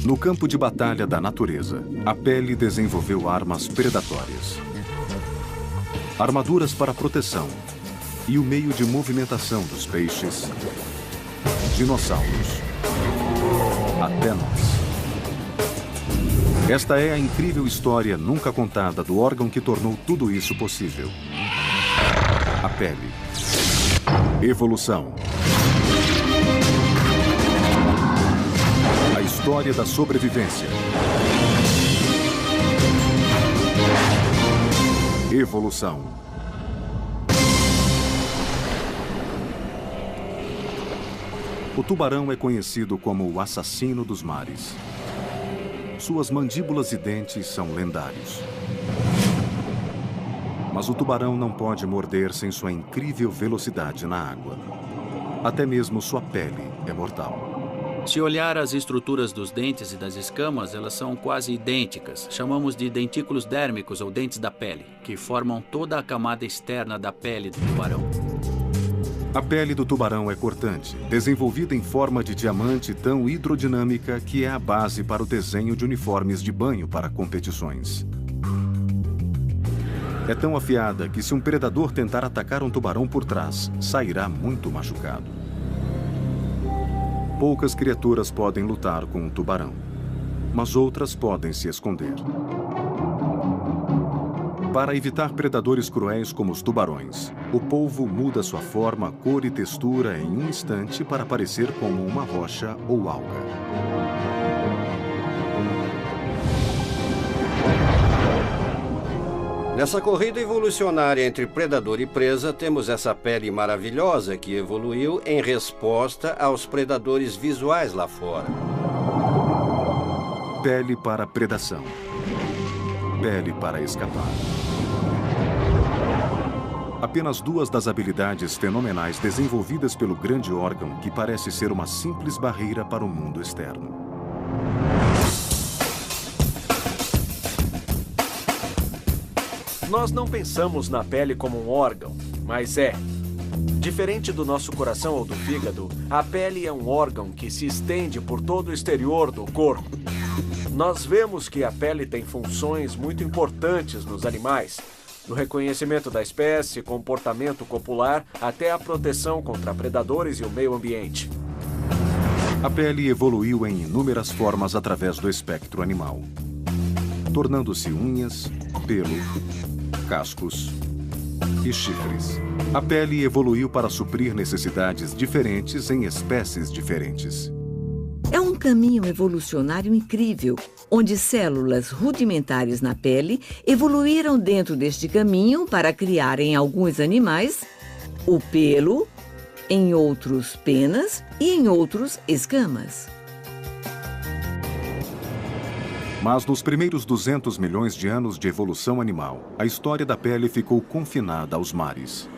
No campo de batalha da natureza, a pele desenvolveu armas predatórias, armaduras para proteção e o meio de movimentação dos peixes, dinossauros, até nós. Esta é a incrível história nunca contada do órgão que tornou tudo isso possível. A pele. Evolução. A história da sobrevivência. Evolução. O tubarão é conhecido como o assassino dos mares. Suas mandíbulas e dentes são lendários. Mas o tubarão não pode morder sem sua incrível velocidade na água. Até mesmo sua pele é mortal. Se olhar as estruturas dos dentes e das escamas, elas são quase idênticas. Chamamos de dentículos dérmicos ou dentes da pele, que formam toda a camada externa da pele do tubarão. A pele do tubarão é cortante, desenvolvida em forma de diamante tão hidrodinâmica que é a base para o desenho de uniformes de banho para competições. É tão afiada que se um predador tentar atacar um tubarão por trás, sairá muito machucado. Poucas criaturas podem lutar com um tubarão, mas outras podem se esconder. Para evitar predadores cruéis como os tubarões, o polvo muda sua forma, cor e textura em um instante para parecer como uma rocha ou alga. Nessa corrida evolucionária entre predador e presa, temos essa pele maravilhosa que evoluiu em resposta aos predadores visuais lá fora. Pele para predação. Pele para escapar. Apenas duas das habilidades fenomenais desenvolvidas pelo grande órgão que parece ser uma simples barreira para o mundo externo. Nós não pensamos na pele como um órgão, mas é. Diferente do nosso coração ou do fígado, a pele é um órgão que se estende por todo o exterior do corpo. Nós vemos que a pele tem funções muito importantes nos animais, do reconhecimento da espécie, comportamento copular, até a proteção contra predadores e o meio ambiente. A pele evoluiu em inúmeras formas através do espectro animal, tornando-se unhas, pelo, cascos e chifres. A pele evoluiu para suprir necessidades diferentes em espécies diferentes. É um caminho evolucionário incrível, onde células rudimentares na pele evoluíram dentro deste caminho para criar em alguns animais o pelo, em outros penas e em outros escamas. Mas nos primeiros 200 milhões de anos de evolução animal, a história da pele ficou confinada aos mares.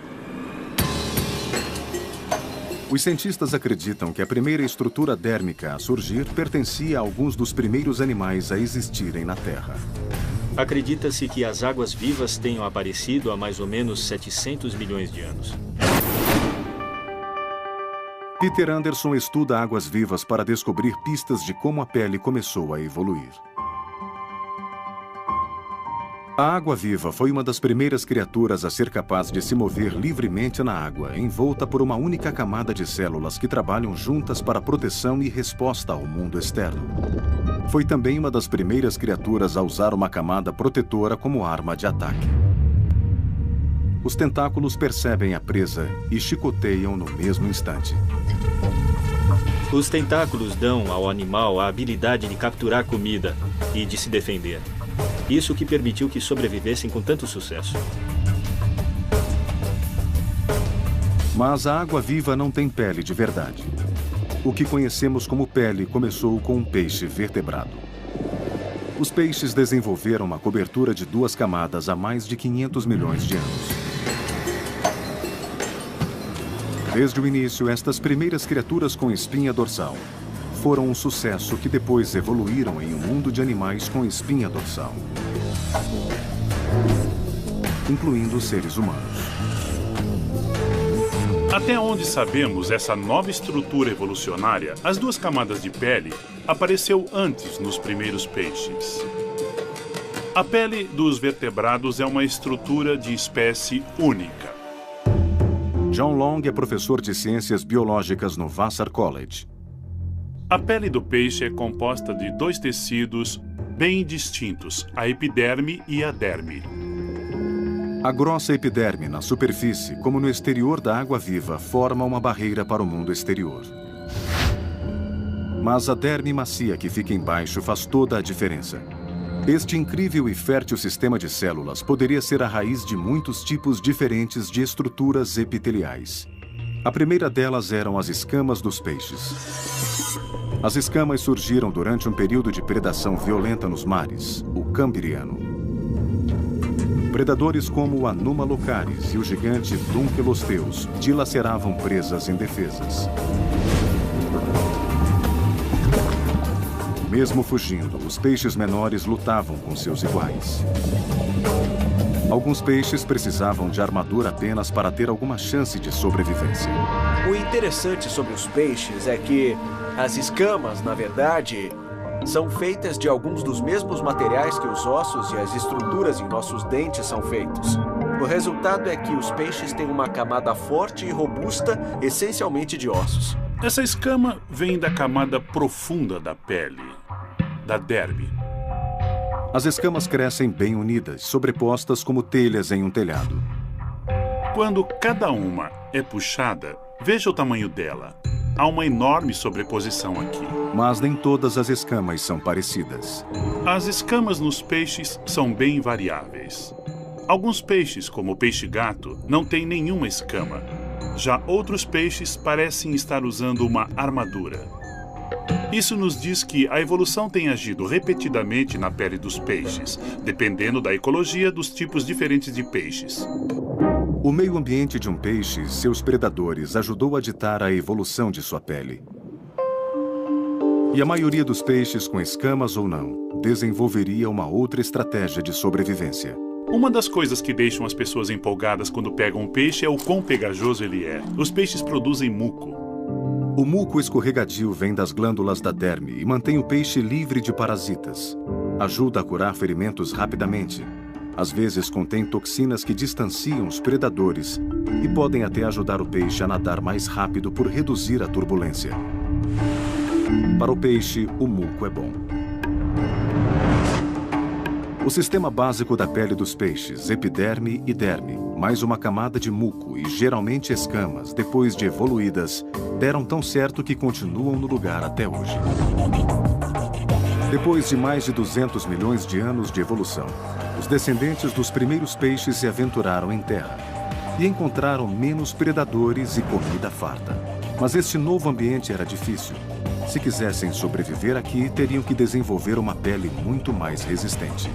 Os cientistas acreditam que a primeira estrutura dérmica a surgir pertencia a alguns dos primeiros animais a existirem na Terra. Acredita-se que as águas vivas tenham aparecido há mais ou menos 700 milhões de anos. Peter Anderson estuda águas vivas para descobrir pistas de como a pele começou a evoluir. A água-viva foi uma das primeiras criaturas a ser capaz de se mover livremente na água, envolta por uma única camada de células que trabalham juntas para proteção e resposta ao mundo externo. Foi também uma das primeiras criaturas a usar uma camada protetora como arma de ataque. Os tentáculos percebem a presa e chicoteiam no mesmo instante. Os tentáculos dão ao animal a habilidade de capturar comida e de se defender. Isso que permitiu que sobrevivessem com tanto sucesso. Mas a água-viva não tem pele de verdade. O que conhecemos como pele começou com um peixe vertebrado. Os peixes desenvolveram uma cobertura de duas camadas há mais de 500 milhões de anos. Desde o início, estas primeiras criaturas com espinha dorsal foram um sucesso que depois evoluíram em um mundo de animais com espinha dorsal, incluindo seres humanos. Até onde sabemos, essa nova estrutura evolucionária, as duas camadas de pele, apareceu antes nos primeiros peixes. A pele dos vertebrados é uma estrutura de espécie única. John Long é professor de ciências biológicas no Vassar College. A pele do peixe é composta de dois tecidos bem distintos, a epiderme e a derme. A grossa epiderme na superfície, como no exterior da água-viva, forma uma barreira para o mundo exterior. Mas a derme macia que fica embaixo faz toda a diferença. Este incrível e fértil sistema de células poderia ser a raiz de muitos tipos diferentes de estruturas epiteliais. A primeira delas eram as escamas dos peixes. As escamas surgiram durante um período de predação violenta nos mares, o Cambriano. Predadores como o Anuma locaris e o gigante Dunkelosteus dilaceravam presas indefesas. Mesmo fugindo, os peixes menores lutavam com seus iguais. Alguns peixes precisavam de armadura apenas para ter alguma chance de sobrevivência. O interessante sobre os peixes é que as escamas, na verdade, são feitas de alguns dos mesmos materiais que os ossos e as estruturas em nossos dentes são feitos. O resultado é que os peixes têm uma camada forte e robusta, essencialmente de ossos. Essa escama vem da camada profunda da pele, da derme. As escamas crescem bem unidas, sobrepostas como telhas em um telhado. Quando cada uma é puxada, veja o tamanho dela. Há uma enorme sobreposição aqui. Mas nem todas as escamas são parecidas. As escamas nos peixes são bem variáveis. Alguns peixes, como o peixe-gato, não têm nenhuma escama. Já outros peixes parecem estar usando uma armadura. Isso nos diz que a evolução tem agido repetidamente na pele dos peixes, dependendo da ecologia dos tipos diferentes de peixes. O meio ambiente de um peixe e seus predadores ajudou a ditar a evolução de sua pele. E a maioria dos peixes, com escamas ou não, desenvolveria uma outra estratégia de sobrevivência. Uma das coisas que deixam as pessoas empolgadas quando pegam um peixe é o quão pegajoso ele é. Os peixes produzem muco. O muco escorregadio vem das glândulas da derme e mantém o peixe livre de parasitas. Ajuda a curar ferimentos rapidamente. Às vezes contém toxinas que distanciam os predadores e podem até ajudar o peixe a nadar mais rápido por reduzir a turbulência. Para o peixe, o muco é bom. O sistema básico da pele dos peixes, epiderme e derme, mais uma camada de muco e geralmente escamas, depois de evoluídas, deram tão certo que continuam no lugar até hoje. Depois de mais de 200 milhões de anos de evolução, os descendentes dos primeiros peixes se aventuraram em terra e encontraram menos predadores e comida farta. Mas este novo ambiente era difícil. Se quisessem sobreviver aqui, teriam que desenvolver uma pele muito mais resistente.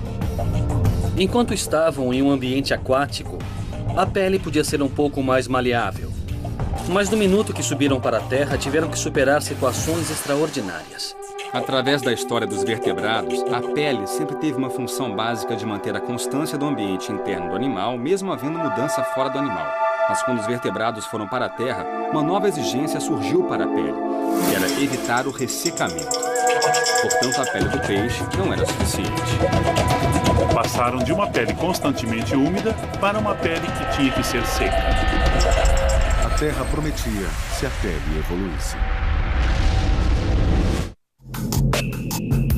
Enquanto estavam em um ambiente aquático, a pele podia ser um pouco mais maleável. Mas no minuto que subiram para a Terra, tiveram que superar situações extraordinárias. Através da história dos vertebrados, a pele sempre teve uma função básica de manter a constância do ambiente interno do animal, mesmo havendo mudança fora do animal. Mas quando os vertebrados foram para a Terra, uma nova exigência surgiu para a pele, que era evitar o ressecamento. Portanto, a pele do peixe não era suficiente. Passaram de uma pele constantemente úmida para uma pele que tinha que ser seca. A Terra prometia se a pele evoluísse.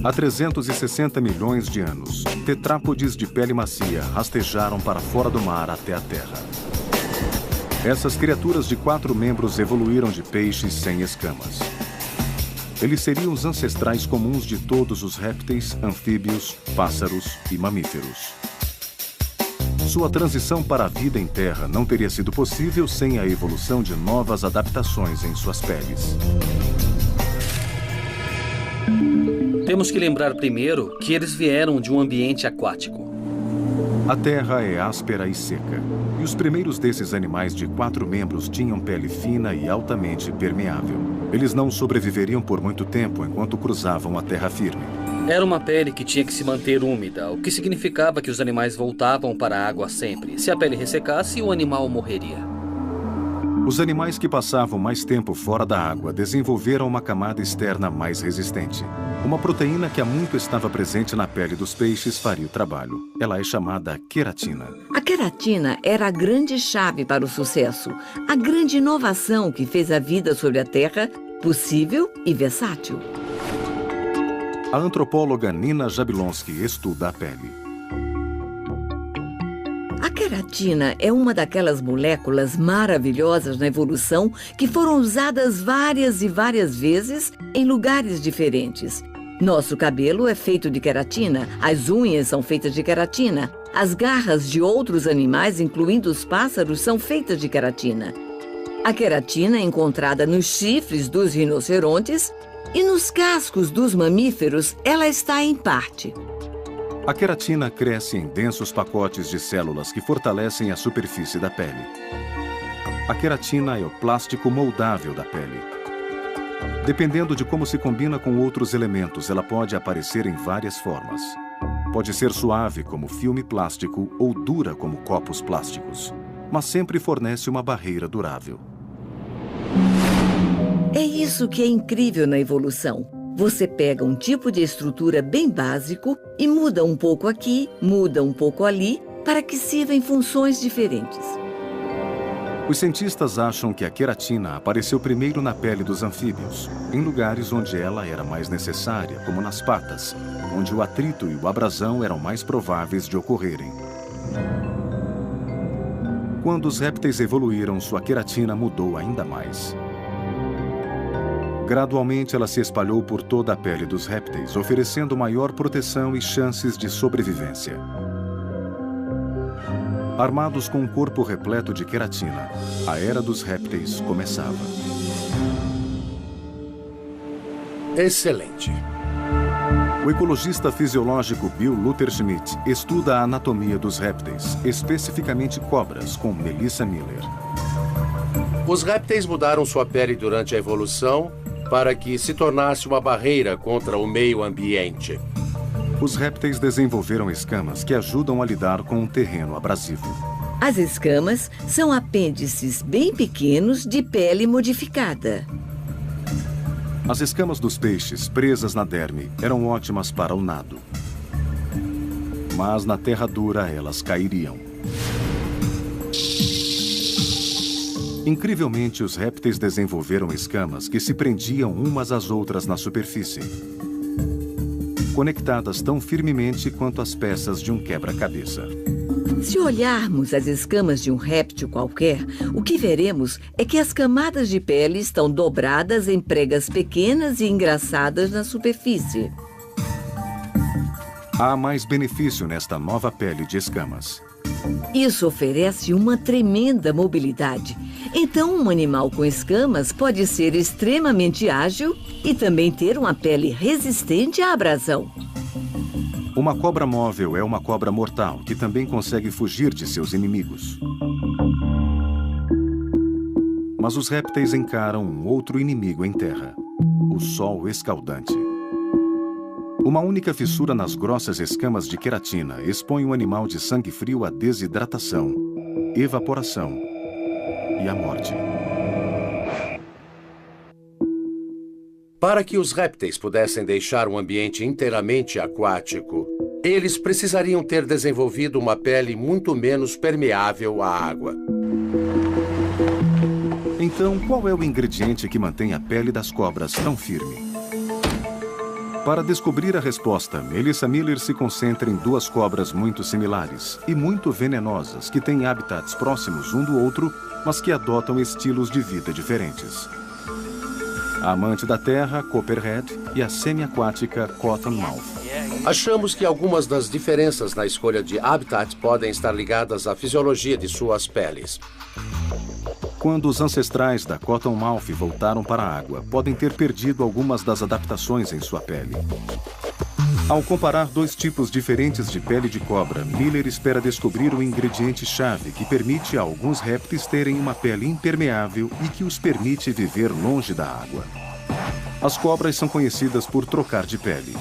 Há 360 milhões de anos, tetrápodes de pele macia rastejaram para fora do mar até a Terra. Essas criaturas de 4 membros evoluíram de peixes sem escamas. Eles seriam os ancestrais comuns de todos os répteis, anfíbios, pássaros e mamíferos. Sua transição para a vida em terra não teria sido possível sem a evolução de novas adaptações em suas peles. Temos que lembrar primeiro que eles vieram de um ambiente aquático. A terra é áspera e seca, e os primeiros desses animais de 4 membros tinham pele fina e altamente permeável. Eles não sobreviveriam por muito tempo enquanto cruzavam a terra firme. Era uma pele que tinha que se manter úmida, o que significava que os animais voltavam para a água sempre. Se a pele ressecasse, o animal morreria. Os animais que passavam mais tempo fora da água desenvolveram uma camada externa mais resistente. Uma proteína que há muito estava presente na pele dos peixes faria o trabalho. Ela é chamada queratina. A queratina era a grande chave para o sucesso, a grande inovação que fez a vida sobre a Terra possível e versátil. A antropóloga Nina Jablonski estuda a pele. A queratina é uma daquelas moléculas maravilhosas na evolução que foram usadas várias e várias vezes em lugares diferentes. Nosso cabelo é feito de queratina, as unhas são feitas de queratina, as garras de outros animais, incluindo os pássaros, são feitas de queratina. A queratina é encontrada nos chifres dos rinocerontes e nos cascos dos mamíferos ela está em parte. A queratina cresce em densos pacotes de células que fortalecem a superfície da pele. A queratina é o plástico moldável da pele. Dependendo de como se combina com outros elementos, ela pode aparecer em várias formas. Pode ser suave, como filme plástico, ou dura, como copos plásticos, mas sempre fornece uma barreira durável. É isso que é incrível na evolução. Você pega um tipo de estrutura bem básico e muda um pouco aqui, muda um pouco ali, para que sirva em funções diferentes. Os cientistas acham que a queratina apareceu primeiro na pele dos anfíbios, em lugares onde ela era mais necessária, como nas patas, onde o atrito e o abrasão eram mais prováveis de ocorrerem. Quando os répteis evoluíram, sua queratina mudou ainda mais. Gradualmente, ela se espalhou por toda a pele dos répteis, oferecendo maior proteção e chances de sobrevivência. Armados com um corpo repleto de queratina, a era dos répteis começava. Excelente. O ecologista fisiológico Bill Luther Schmidt estuda a anatomia dos répteis, especificamente cobras, com Melissa Miller. Os répteis mudaram sua pele durante a evolução para que se tornasse uma barreira contra o meio ambiente. Os répteis desenvolveram escamas que ajudam a lidar com um terreno abrasivo. As escamas são apêndices bem pequenos de pele modificada. As escamas dos peixes, presas na derme, eram ótimas para o nado. Mas na terra dura elas cairiam. Incrivelmente, os répteis desenvolveram escamas que se prendiam umas às outras na superfície, conectadas tão firmemente quanto as peças de um quebra-cabeça. Se olharmos as escamas de um réptil qualquer, o que veremos é que as camadas de pele estão dobradas em pregas pequenas e engraçadas na superfície. Há mais benefício nesta nova pele de escamas. Isso oferece uma tremenda mobilidade. Então, um animal com escamas pode ser extremamente ágil e também ter uma pele resistente à abrasão. Uma cobra móvel é uma cobra mortal que também consegue fugir de seus inimigos. Mas os répteis encaram um outro inimigo em terra: o sol escaldante. Uma única fissura nas grossas escamas de queratina expõe um animal de sangue frio à desidratação, evaporação e à morte. Para que os répteis pudessem deixar um ambiente inteiramente aquático, eles precisariam ter desenvolvido uma pele muito menos permeável à água. Então, qual é o ingrediente que mantém a pele das cobras tão firme? Para descobrir a resposta, Melissa Miller se concentra em duas cobras muito similares e muito venenosas que têm habitats próximos um do outro, mas que adotam estilos de vida diferentes. A amante da terra, Copperhead, e a semi-aquática Cottonmouth. Achamos que algumas das diferenças na escolha de habitat podem estar ligadas à fisiologia de suas peles. Quando os ancestrais da Cottonmouth voltaram para a água, podem ter perdido algumas das adaptações em sua pele. Ao comparar dois tipos diferentes de pele de cobra, Miller espera descobrir o ingrediente-chave que permite a alguns répteis terem uma pele impermeável e que os permite viver longe da água. As cobras são conhecidas por trocar de pele.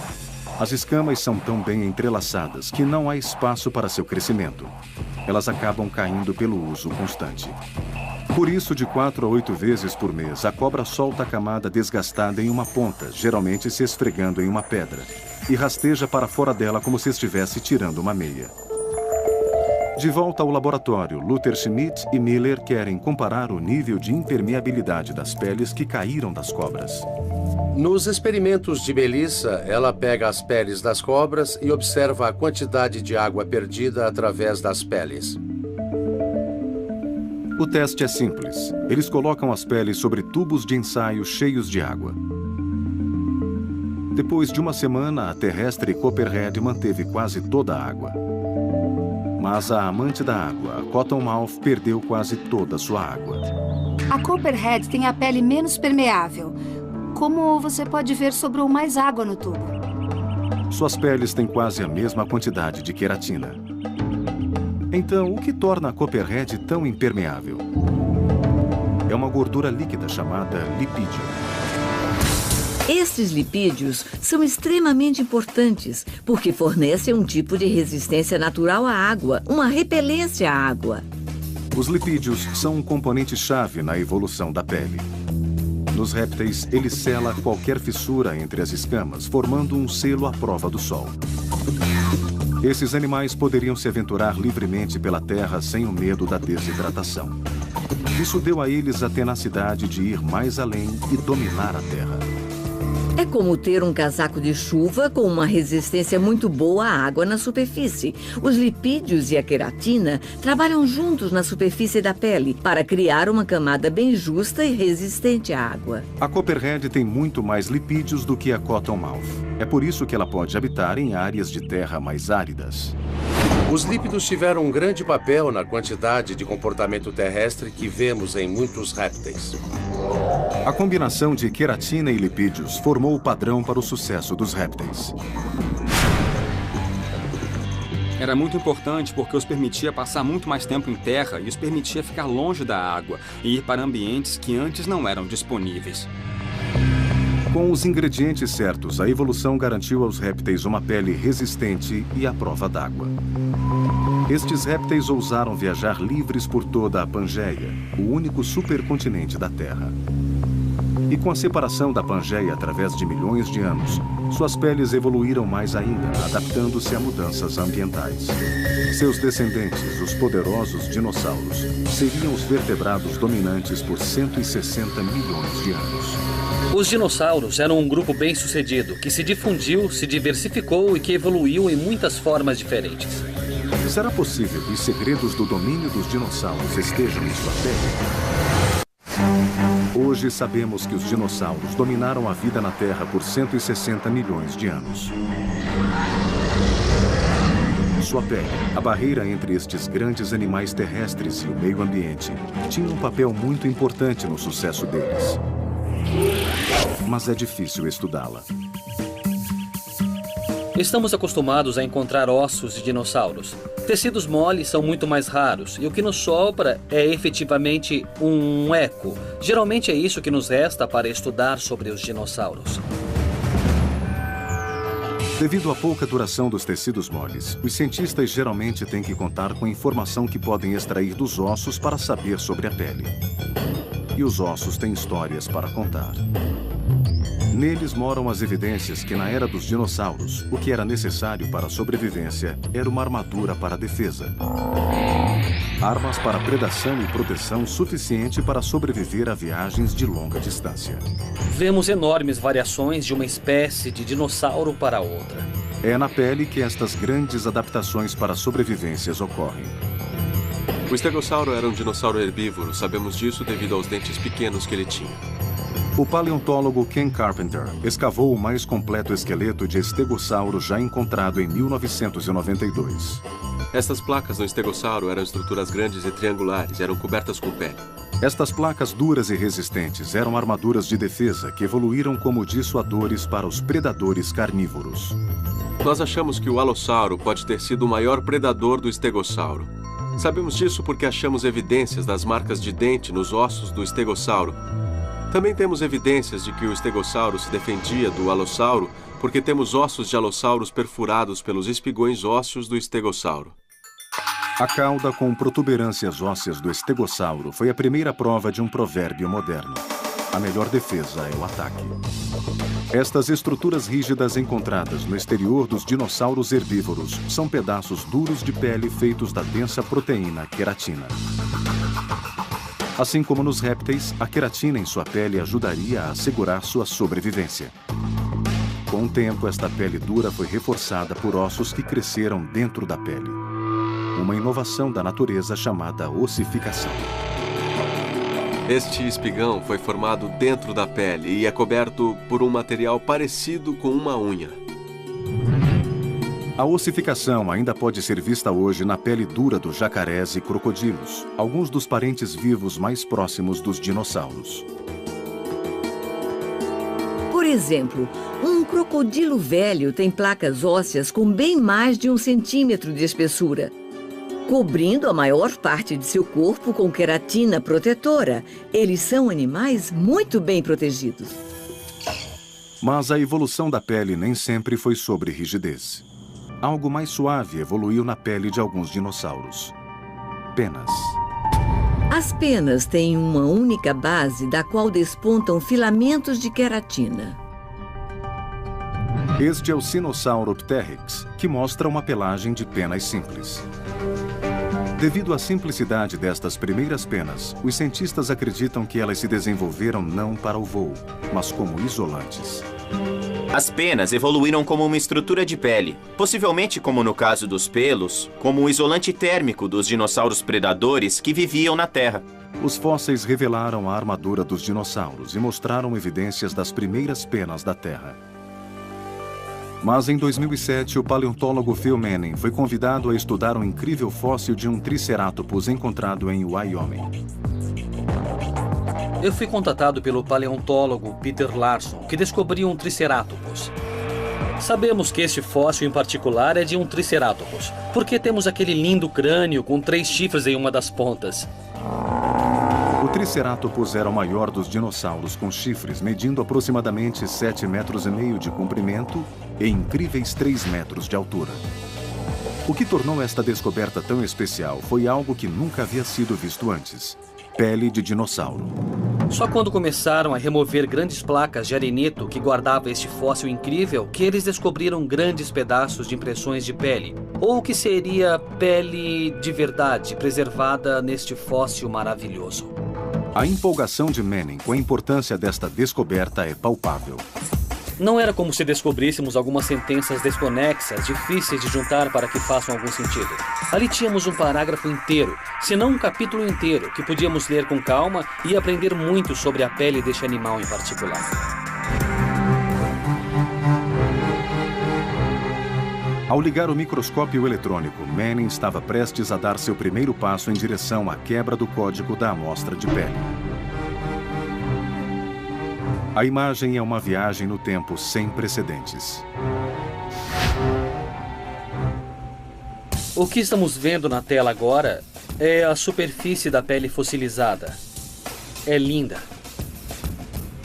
As escamas são tão bem entrelaçadas que não há espaço para seu crescimento. Elas acabam caindo pelo uso constante. Por isso, de 4 a 8 vezes por mês, a cobra solta a camada desgastada em uma ponta, geralmente se esfregando em uma pedra, e rasteja para fora dela como se estivesse tirando uma meia. De volta ao laboratório, Luther Schmidt e Miller querem comparar o nível de impermeabilidade das peles que caíram das cobras. Nos experimentos de Melissa, ela pega as peles das cobras e observa a quantidade de água perdida através das peles. O teste é simples. Eles colocam as peles sobre tubos de ensaio cheios de água. Depois de uma semana, a terrestre Copperhead manteve quase toda a água. Mas a amante da água, a Cottonmouth, perdeu quase toda a sua água. A Copperhead tem a pele menos permeável. Como você pode ver, sobrou mais água no tubo. Suas peles têm quase a mesma quantidade de queratina. Então, o que torna a Copperhead tão impermeável? É uma gordura líquida chamada lipídio. Estes lipídios são extremamente importantes porque fornecem um tipo de resistência natural à água, uma repelência à água. Os lipídios são um componente-chave na evolução da pele. Nos répteis, ele sela qualquer fissura entre as escamas, formando um selo à prova do sol. Esses animais poderiam se aventurar livremente pela terra sem o medo da desidratação. Isso deu a eles a tenacidade de ir mais além e dominar a terra. É como ter um casaco de chuva com uma resistência muito boa à água na superfície. Os lipídios e a queratina trabalham juntos na superfície da pele para criar uma camada bem justa e resistente à água. A Copperhead tem muito mais lipídios do que a Cottonmouth. É por isso que ela pode habitar em áreas de terra mais áridas. Os lípidos tiveram um grande papel na quantidade de comportamento terrestre que vemos em muitos répteis. A combinação de queratina e lipídios formou o padrão para o sucesso dos répteis. Era muito importante porque os permitia passar muito mais tempo em terra e os permitia ficar longe da água e ir para ambientes que antes não eram disponíveis. Com os ingredientes certos, a evolução garantiu aos répteis uma pele resistente e à prova d'água. Estes répteis ousaram viajar livres por toda a Pangeia, o único supercontinente da Terra. E com a separação da Pangeia através de milhões de anos, suas peles evoluíram mais ainda, adaptando-se a mudanças ambientais. Seus descendentes, os poderosos dinossauros, seriam os vertebrados dominantes por 160 milhões de anos. Os dinossauros eram um grupo bem-sucedido, que se difundiu, se diversificou e que evoluiu em muitas formas diferentes. Será possível que os segredos do domínio dos dinossauros estejam em sua pele? Hoje sabemos que os dinossauros dominaram a vida na Terra por 160 milhões de anos. Sua pele, a barreira entre estes grandes animais terrestres e o meio ambiente, tinha um papel muito importante no sucesso deles. Mas é difícil estudá-la. Estamos acostumados a encontrar ossos de dinossauros. Tecidos moles são muito mais raros e o que nos sobra é efetivamente um eco. Geralmente é isso que nos resta para estudar sobre os dinossauros. Devido à pouca duração dos tecidos moles, os cientistas geralmente têm que contar com a informação que podem extrair dos ossos para saber sobre a pele. E os ossos têm histórias para contar. Neles moram as evidências que na era dos dinossauros, o que era necessário para a sobrevivência era uma armadura para a defesa. Armas para predação e proteção suficiente para sobreviver a viagens de longa distância. Vemos enormes variações de uma espécie de dinossauro para outra. É na pele que estas grandes adaptações para sobrevivências ocorrem. O estegossauro era um dinossauro herbívoro, sabemos disso devido aos dentes pequenos que ele tinha. O paleontólogo Ken Carpenter escavou o mais completo esqueleto de estegossauro já encontrado em 1992. Estas placas no estegossauro eram estruturas grandes e triangulares, eram cobertas com pele. Estas placas duras e resistentes eram armaduras de defesa que evoluíram como dissuadores para os predadores carnívoros. Nós achamos que o alossauro pode ter sido o maior predador do estegossauro. Sabemos disso porque achamos evidências das marcas de dente nos ossos do estegossauro. Também temos evidências de que o estegossauro se defendia do alossauro porque temos ossos de alossauros perfurados pelos espigões ósseos do estegossauro. A cauda com protuberâncias ósseas do estegossauro foi a primeira prova de um provérbio moderno. A melhor defesa é o ataque. Estas estruturas rígidas encontradas no exterior dos dinossauros herbívoros são pedaços duros de pele feitos da densa proteína queratina. Assim como nos répteis, a queratina em sua pele ajudaria a assegurar sua sobrevivência. Com o tempo, esta pele dura foi reforçada por ossos que cresceram dentro da pele. Uma inovação da natureza chamada ossificação. Este espigão foi formado dentro da pele e é coberto por um material parecido com uma unha. A ossificação ainda pode ser vista hoje na pele dura dos jacarés e crocodilos, alguns dos parentes vivos mais próximos dos dinossauros. Por exemplo, um crocodilo velho tem placas ósseas com bem mais de 1 centímetro de espessura, cobrindo a maior parte de seu corpo com queratina protetora. Eles são animais muito bem protegidos. Mas a evolução da pele nem sempre foi sobre rigidez. Algo mais suave evoluiu na pele de alguns dinossauros. Penas. As penas têm uma única base da qual despontam filamentos de queratina. Este é o Sinosauropteryx, que mostra uma pelagem de penas simples. Devido à simplicidade destas primeiras penas, os cientistas acreditam que elas se desenvolveram não para o voo, mas como isolantes. As penas evoluíram como uma estrutura de pele, possivelmente, como no caso dos pelos, como um isolante térmico dos dinossauros predadores que viviam na Terra. Os fósseis revelaram a armadura dos dinossauros e mostraram evidências das primeiras penas da Terra. Mas em 2007, o paleontólogo Phil Manning foi convidado a estudar um incrível fóssil de um triceratopos encontrado em Wyoming. Eu fui contatado pelo paleontólogo Peter Larson, que descobriu um triceratopos. Sabemos que este fóssil em particular é de um triceratopos, porque temos aquele lindo crânio com 3 chifres em uma das pontas. O triceratopos era o maior dos dinossauros com chifres, medindo aproximadamente 7,5 metros de comprimento e incríveis 3 metros de altura. O que tornou esta descoberta tão especial foi algo que nunca havia sido visto antes: pele de dinossauro. Só quando começaram a remover grandes placas de arenito que guardava este fóssil incrível que eles descobriram grandes pedaços de impressões de pele, ou o que seria pele de verdade preservada neste fóssil maravilhoso. A empolgação de Manning com a importância desta descoberta é palpável. Não era como se descobríssemos algumas sentenças desconexas, difíceis de juntar para que façam algum sentido. Ali tínhamos um parágrafo inteiro, se não um capítulo inteiro, que podíamos ler com calma e aprender muito sobre a pele deste animal em particular. Ao ligar o microscópio eletrônico, Manning estava prestes a dar seu primeiro passo em direção à quebra do código da amostra de pele. A imagem é uma viagem no tempo sem precedentes. O que estamos vendo na tela agora é a superfície da pele fossilizada. É linda.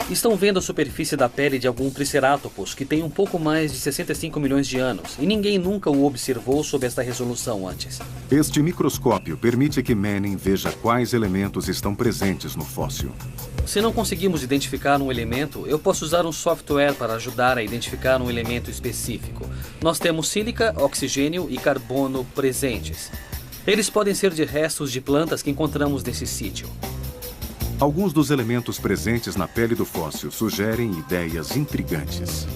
Estão vendo a superfície da pele de algum triceratopos que tem um pouco mais de 65 milhões de anos e ninguém nunca o observou sob esta resolução antes. Este microscópio permite que Manning veja quais elementos estão presentes no fóssil. Se não conseguimos identificar um elemento, eu posso usar um software para ajudar a identificar um elemento específico. Nós temos sílica, oxigênio e carbono presentes. Eles podem ser de restos de plantas que encontramos nesse sítio. Alguns dos elementos presentes na pele do fóssil sugerem ideias intrigantes.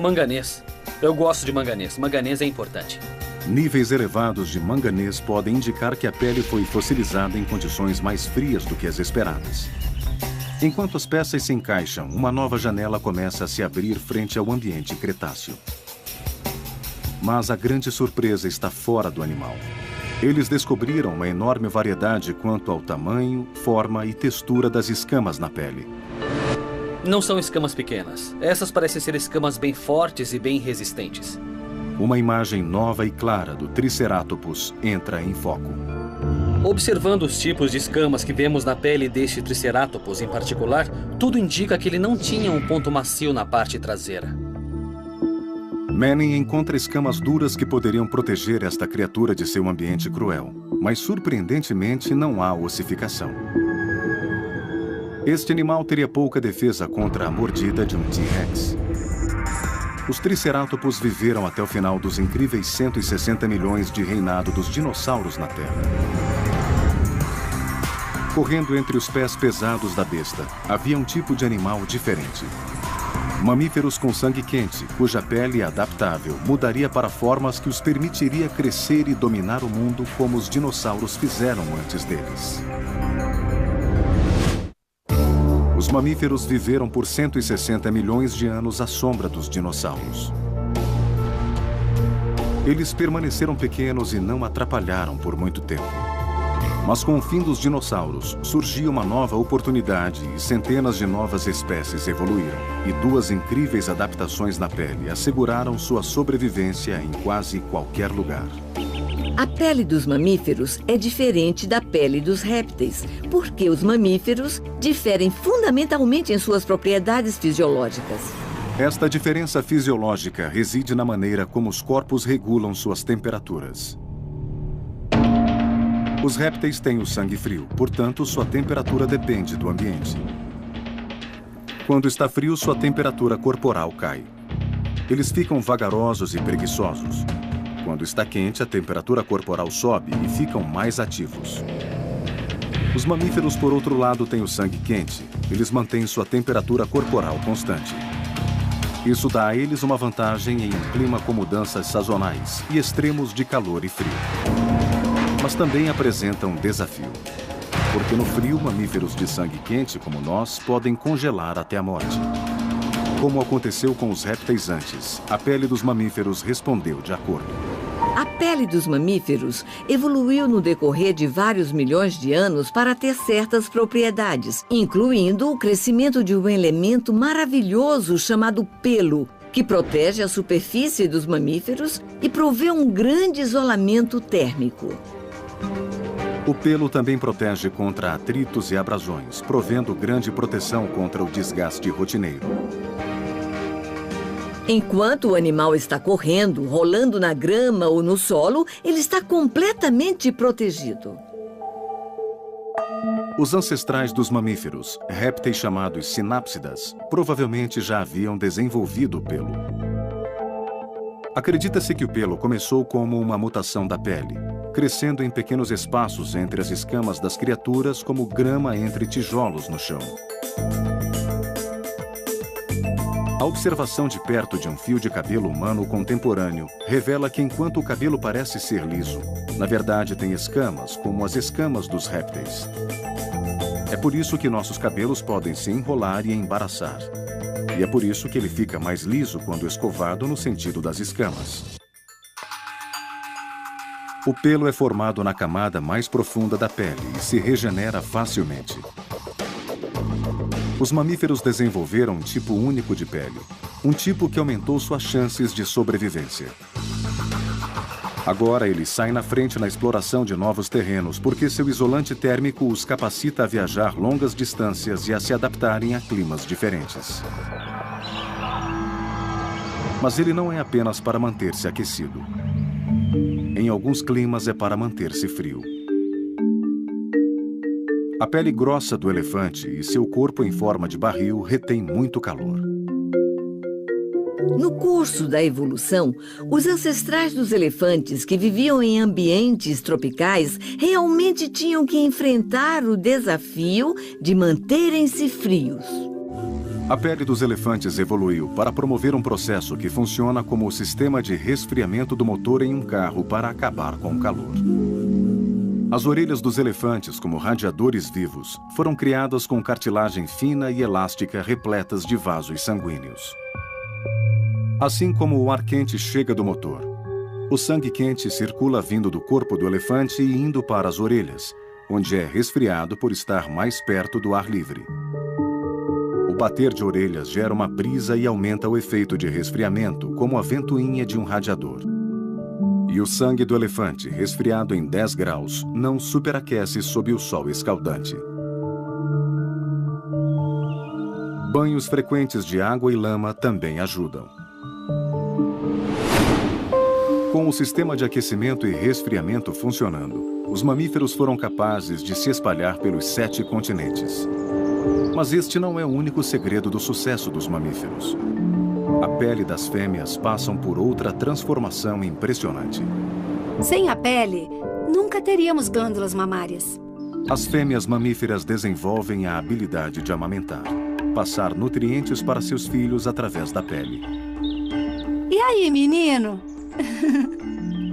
Manganês. Eu gosto de manganês. Manganês é importante. Níveis elevados de manganês podem indicar que a pele foi fossilizada em condições mais frias do que as esperadas. Enquanto as peças se encaixam, uma nova janela começa a se abrir frente ao ambiente cretáceo. Mas a grande surpresa está fora do animal. Eles descobriram uma enorme variedade quanto ao tamanho, forma e textura das escamas na pele. Não são escamas pequenas. Essas parecem ser escamas bem fortes e bem resistentes. Uma imagem nova e clara do triceratopos entra em foco. Observando os tipos de escamas que vemos na pele deste triceratopos em particular, tudo indica que ele não tinha um ponto macio na parte traseira. Manning encontra escamas duras que poderiam proteger esta criatura de seu ambiente cruel, mas surpreendentemente não há ossificação. Este animal teria pouca defesa contra a mordida de um T-Rex. Os tricerátops viveram até o final dos incríveis 160 milhões de reinado dos dinossauros na Terra. Correndo entre os pés pesados da besta, havia um tipo de animal diferente. Mamíferos com sangue quente, cuja pele adaptável mudaria para formas que os permitiria crescer e dominar o mundo como os dinossauros fizeram antes deles. Os mamíferos viveram por 160 milhões de anos à sombra dos dinossauros. Eles permaneceram pequenos e não atrapalharam por muito tempo. Mas com o fim dos dinossauros, surgiu uma nova oportunidade e centenas de novas espécies evoluíram. E duas incríveis adaptações na pele asseguraram sua sobrevivência em quase qualquer lugar. A pele dos mamíferos é diferente da pele dos répteis, porque os mamíferos diferem fundamentalmente em suas propriedades fisiológicas. Esta diferença fisiológica reside na maneira como os corpos regulam suas temperaturas. Os répteis têm o sangue frio, portanto, sua temperatura depende do ambiente. Quando está frio, sua temperatura corporal cai. Eles ficam vagarosos e preguiçosos. Quando está quente, a temperatura corporal sobe e ficam mais ativos. Os mamíferos, por outro lado, têm o sangue quente. Eles mantêm sua temperatura corporal constante. Isso dá a eles uma vantagem em um clima com mudanças sazonais e extremos de calor e frio. Mas também apresenta um desafio. Porque no frio, mamíferos de sangue quente como nós podem congelar até a morte. Como aconteceu com os répteis antes, a pele dos mamíferos respondeu de acordo. A pele dos mamíferos evoluiu no decorrer de vários milhões de anos para ter certas propriedades, incluindo o crescimento de um elemento maravilhoso chamado pelo, que protege a superfície dos mamíferos e provê um grande isolamento térmico. O pelo também protege contra atritos e abrasões, provendo grande proteção contra o desgaste rotineiro. Enquanto o animal está correndo, rolando na grama ou no solo, ele está completamente protegido. Os ancestrais dos mamíferos, répteis chamados sinápsidas, provavelmente já haviam desenvolvido o pelo. Acredita-se que o pelo começou como uma mutação da pele, crescendo em pequenos espaços entre as escamas das criaturas como grama entre tijolos no chão. A observação de perto de um fio de cabelo humano contemporâneo revela que enquanto o cabelo parece ser liso, na verdade tem escamas, como as escamas dos répteis. É por isso que nossos cabelos podem se enrolar e embaraçar. E é por isso que ele fica mais liso quando escovado no sentido das escamas. O pelo é formado na camada mais profunda da pele e se regenera facilmente. Os mamíferos desenvolveram um tipo único de pele, um tipo que aumentou suas chances de sobrevivência. Agora eles saem na frente na exploração de novos terrenos porque seu isolante térmico os capacita a viajar longas distâncias e a se adaptarem a climas diferentes. Mas ele não é apenas para manter-se aquecido. Em alguns climas é para manter-se frio. A pele grossa do elefante e seu corpo em forma de barril retém muito calor. No curso da evolução, os ancestrais dos elefantes que viviam em ambientes tropicais realmente tinham que enfrentar o desafio de manterem-se frios. A pele dos elefantes evoluiu para promover um processo que funciona como o sistema de resfriamento do motor em um carro para acabar com o calor. As orelhas dos elefantes, como radiadores vivos, foram criadas com cartilagem fina e elástica repletas de vasos sanguíneos. Assim como o ar quente chega do motor, o sangue quente circula vindo do corpo do elefante e indo para as orelhas, onde é resfriado por estar mais perto do ar livre. O bater de orelhas gera uma brisa e aumenta o efeito de resfriamento, como a ventoinha de um radiador. E o sangue do elefante, resfriado em 10 graus, não superaquece sob o sol escaldante. Banhos frequentes de água e lama também ajudam. Com o sistema de aquecimento e resfriamento funcionando, os mamíferos foram capazes de se espalhar pelos 7 continentes. Mas este não é o único segredo do sucesso dos mamíferos. A pele das fêmeas passa por outra transformação impressionante. Sem a pele, nunca teríamos glândulas mamárias. As fêmeas mamíferas desenvolvem a habilidade de amamentar, passar nutrientes para seus filhos através da pele. E aí, menino?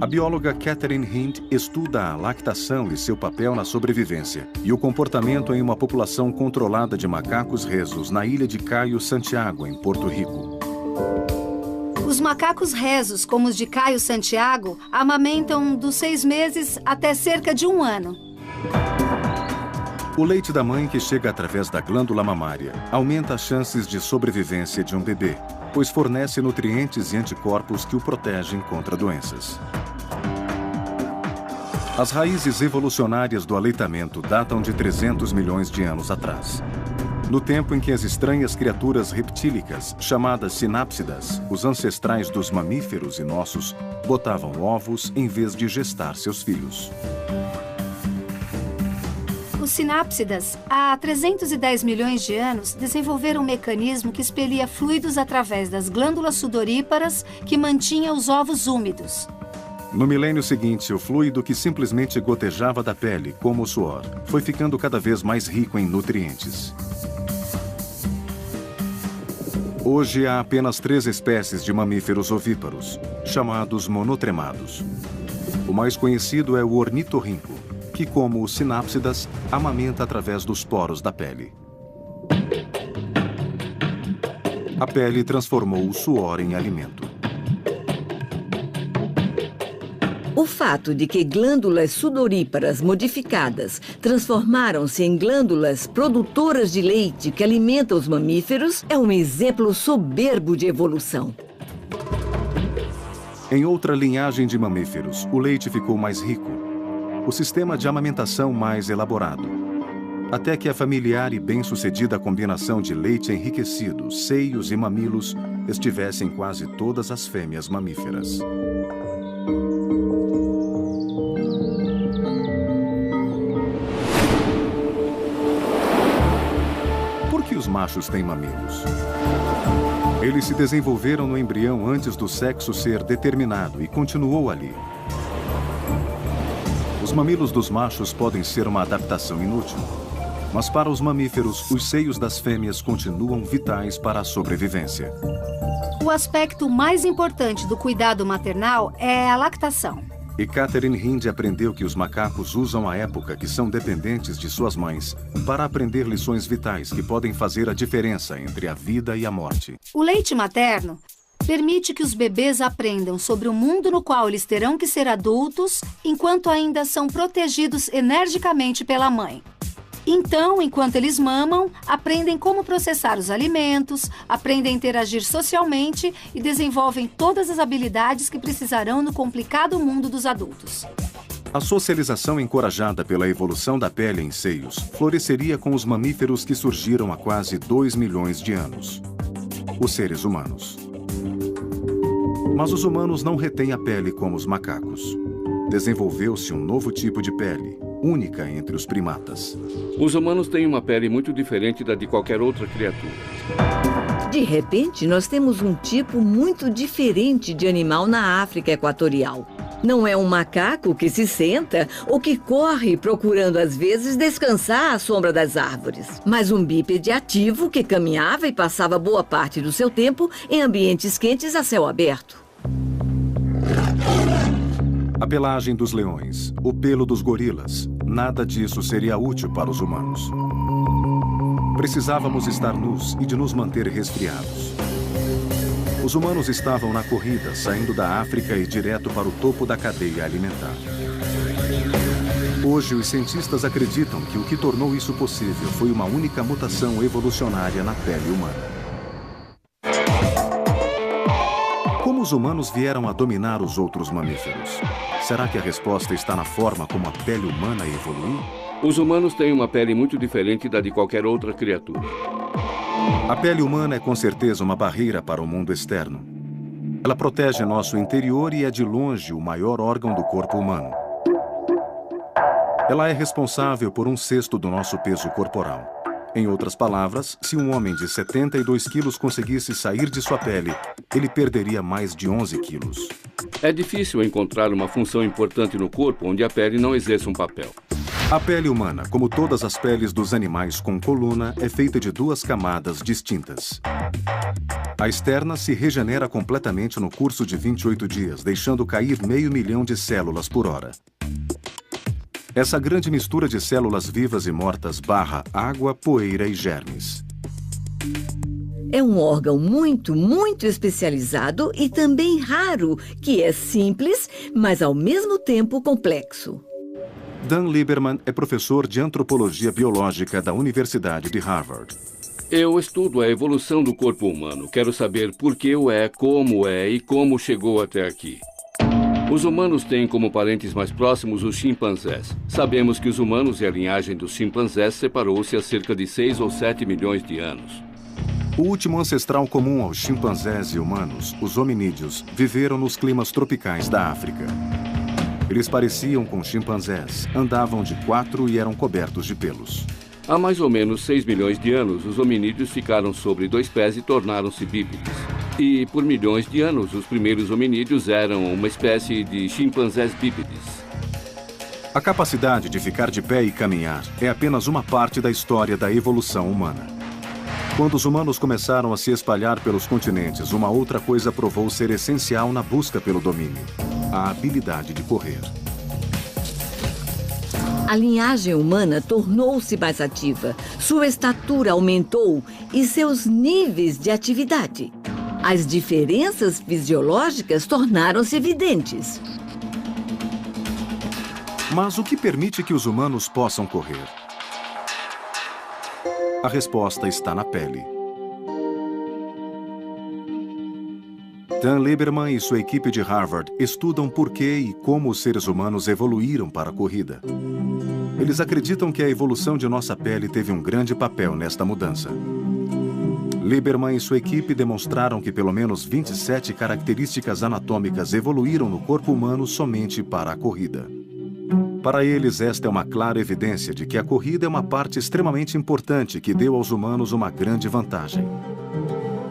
A bióloga Catherine Hind estuda a lactação e seu papel na sobrevivência e o comportamento em uma população controlada de macacos rezos na ilha de Caio Santiago, em Porto Rico. Os macacos rezos, como os de Caio Santiago, amamentam dos 6 meses até cerca de 1 ano. O leite da mãe, que chega através da glândula mamária, aumenta as chances de sobrevivência de um bebê, pois fornece nutrientes e anticorpos que o protegem contra doenças. As raízes evolucionárias do aleitamento datam de 300 milhões de anos atrás. No tempo em que as estranhas criaturas reptílicas, chamadas sinápsidas, os ancestrais dos mamíferos e nossos, botavam ovos em vez de gestar seus filhos. Os sinápsidas, há 310 milhões de anos, desenvolveram um mecanismo que expelia fluidos através das glândulas sudoríparas que mantinha os ovos úmidos. No milênio seguinte, o fluido que simplesmente gotejava da pele, como o suor, foi ficando cada vez mais rico em nutrientes. Hoje há apenas 3 espécies de mamíferos ovíparos, chamados monotremados. O mais conhecido é o ornitorrinco, que, como os sinápsidas, amamenta através dos poros da pele. A pele transformou o suor em alimento. O fato de que glândulas sudoríparas modificadas transformaram-se em glândulas produtoras de leite que alimentam os mamíferos é um exemplo soberbo de evolução. Em outra linhagem de mamíferos, o leite ficou mais rico, o sistema de amamentação mais elaborado, até que a familiar e bem-sucedida combinação de leite enriquecido, seios e mamilos estivesse em quase todas as fêmeas mamíferas. Por que os machos têm mamilos? Eles se desenvolveram no embrião antes do sexo ser determinado e continuou ali. Os mamilos dos machos podem ser uma adaptação inútil, mas para os mamíferos, os seios das fêmeas continuam vitais para a sobrevivência. O aspecto mais importante do cuidado maternal é a lactação. E Catherine Hind aprendeu que os macacos usam a época que são dependentes de suas mães para aprender lições vitais que podem fazer a diferença entre a vida e a morte. O leite materno permite que os bebês aprendam sobre o mundo no qual eles terão que ser adultos enquanto ainda são protegidos energicamente pela mãe. Então, enquanto eles mamam, aprendem como processar os alimentos, aprendem a interagir socialmente e desenvolvem todas as habilidades que precisarão no complicado mundo dos adultos. A socialização encorajada pela evolução da pele em seios floresceria com os mamíferos que surgiram há quase 2 milhões de anos. Os seres humanos. Mas os humanos não retêm a pele como os macacos. Desenvolveu-se um novo tipo de pele, única entre os primatas. Os humanos têm uma pele muito diferente da de qualquer outra criatura. De repente, nós temos um tipo muito diferente de animal na África Equatorial. Não é um macaco que se senta ou que corre procurando, às vezes, descansar à sombra das árvores, mas um bípede ativo que caminhava e passava boa parte do seu tempo em ambientes quentes a céu aberto. A pelagem dos leões, o pelo dos gorilas, nada disso seria útil para os humanos. Precisávamos estar nus e de nos manter resfriados. Os humanos estavam na corrida, saindo da África e direto para o topo da cadeia alimentar. Hoje, os cientistas acreditam que o que tornou isso possível foi uma única mutação evolucionária na pele humana. Como os humanos vieram a dominar os outros mamíferos? Será que a resposta está na forma como a pele humana evoluiu? Os humanos têm uma pele muito diferente da de qualquer outra criatura. A pele humana é com certeza uma barreira para o mundo externo. Ela protege nosso interior e é de longe o maior órgão do corpo humano. Ela é responsável por 1/6 do nosso peso corporal. Em outras palavras, se um homem de 72 quilos conseguisse sair de sua pele, ele perderia mais de 11 quilos. É difícil encontrar uma função importante no corpo onde a pele não exerça um papel. A pele humana, como todas as peles dos animais com coluna, é feita de 2 camadas distintas. A externa se regenera completamente no curso de 28 dias, deixando cair 500 mil de células por hora. Essa grande mistura de células vivas e mortas barra água, poeira e germes. É um órgão muito, muito especializado e também raro, que é simples, mas ao mesmo tempo complexo. Dan Lieberman é professor de antropologia biológica da Universidade de Harvard. Eu estudo a evolução do corpo humano. Quero saber por que o é e como chegou até aqui. Os humanos têm como parentes mais próximos os chimpanzés. Sabemos que os humanos e a linhagem dos chimpanzés separou-se há cerca de 6 ou 7 milhões de anos. O último ancestral comum aos chimpanzés e humanos, os hominídeos, viveram nos climas tropicais da África. Eles pareciam com chimpanzés, andavam de 4 e eram cobertos de pelos. Há mais ou menos 6 milhões de anos, os hominídeos ficaram sobre 2 pés e tornaram-se bípedes. E, por milhões de anos, os primeiros hominídeos eram uma espécie de chimpanzés bípedes. A capacidade de ficar de pé e caminhar é apenas uma parte da história da evolução humana. Quando os humanos começaram a se espalhar pelos continentes, uma outra coisa provou ser essencial na busca pelo domínio: a habilidade de correr. A linhagem humana tornou-se mais ativa, sua estatura aumentou e seus níveis de atividade. As diferenças fisiológicas tornaram-se evidentes. Mas o que permite que os humanos possam correr? A resposta está na pele. Dan Lieberman e sua equipe de Harvard estudam por que e como os seres humanos evoluíram para a corrida. Eles acreditam que a evolução de nossa pele teve um grande papel nesta mudança. Lieberman e sua equipe demonstraram que pelo menos 27 características anatômicas evoluíram no corpo humano somente para a corrida. Para eles, esta é uma clara evidência de que a corrida é uma parte extremamente importante que deu aos humanos uma grande vantagem.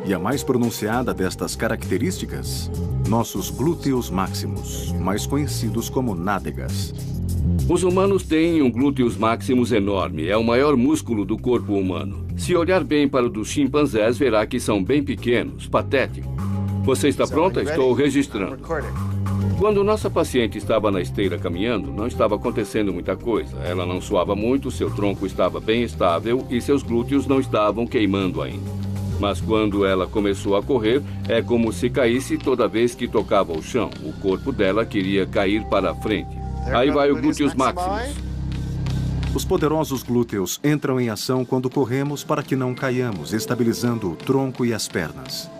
E a mais pronunciada destas características? Nossos glúteos máximos, mais conhecidos como nádegas. Os humanos têm um glúteos máximos enorme, é o maior músculo do corpo humano. Se olhar bem para o dos chimpanzés, verá que são bem pequenos, patéticos. Você está pronta? Estou registrando. Quando nossa paciente estava na esteira caminhando, não estava acontecendo muita coisa. Ela não suava muito, seu tronco estava bem estável e seus glúteos não estavam queimando ainda. Mas quando ela começou a correr, é como se caísse toda vez que tocava o chão. O corpo dela queria cair para a frente. Aí vai o glúteos máximos. Os poderosos glúteos entram em ação quando corremos para que não caiamos, estabilizando o tronco e as pernas.